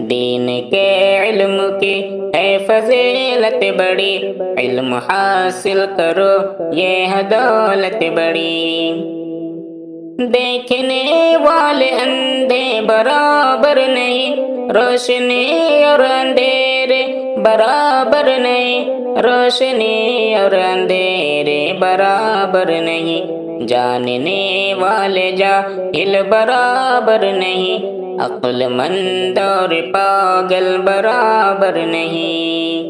دین کے علم کی ہے فضیلت بڑی، علم حاصل کرو یہ ہے دولت بڑی۔ دیکھنے والے اندھے برابر نہیں، روشنی اور اندھیرے برابر نہیں، روشنی اور اندھیرے برابر نہیں، جاننے والے جاہل برابر نہیں، عقل مند اور پاگل برابر نہیں۔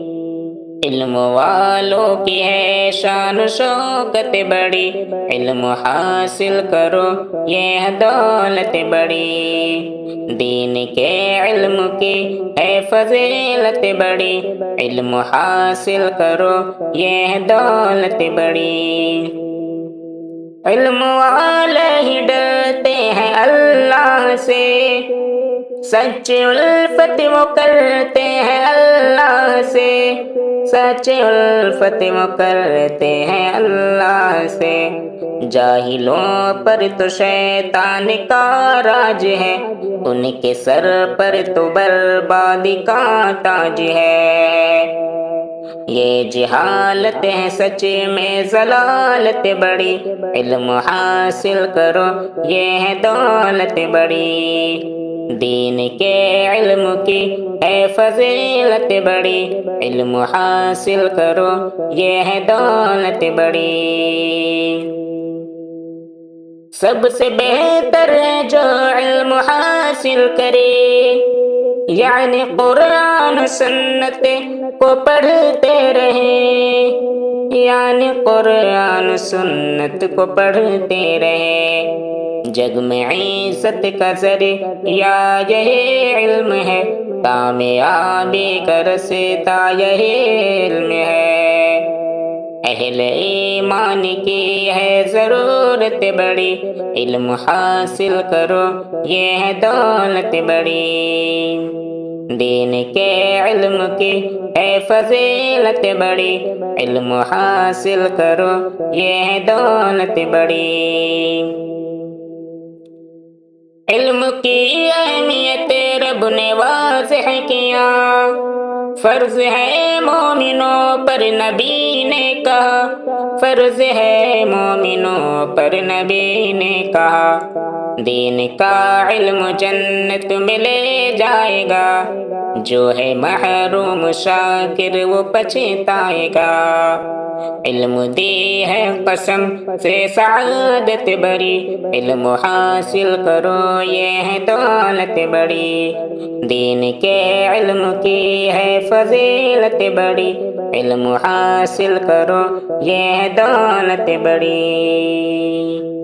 علم والوں کی ہے شان و شوکت بڑی، علم حاصل کرو یہ ہے دولت بڑی۔ دین کے علم کی ہے فضیلت بڑی، علم حاصل کرو یہ ہے دولت بڑی۔ علم والے ہی ڈرتے ہیں اللہ سے، سچ الفت وہ کرتے ہیں اللہ سے، سچ الفت وہ کرتے ہیں اللہ سے۔ جاہلوں پر تو شیطان کا راج ہے، ان کے سر پر تو بربادی کا تاج ہے۔ یہ جہالت ہے سچ میں ضلالت بڑی، علم حاصل کرو یہ ہے دولت بڑی۔ دین کے علم کی ہے فضیلت بڑی، علم حاصل کرو یہ ہے دولت بڑی۔ سب سے بہتر ہے جو علم حاصل کرے، یعنی قرآن و سنت کو پڑھتے رہے، یعنی قرآن و سنت کو پڑھتے رہے۔ جگ میں عزت کا ذریعہ یہی علم ہے، کامیابی کا رستہ یہی علم ہے۔ اہل ایمان کی ہے ضرورت بڑی، علم حاصل کرو یہ ہے دولت بڑی۔ دین کے علم کی ہے فضیلت بڑی، علم حاصل کرو یہ ہے دولت بڑی۔ علم کی اہمیت رب نے واضح کیا، فرض ہے مومنوں پر نبی نے کہا، فرض ہے مومنوں پر نبی نے کہا۔ دین کا علم جنت میں لے جائے گا، جو ہے محروم شاکر وہ پچھتائے گا۔ علم دی ہے قسم سے سعادت بڑی، علم حاصل کرو یہ ہے دولت بڑی۔ دین کے علم کی ہے فضیلت بڑی، علم حاصل کرو یہ ہے دولت بڑی۔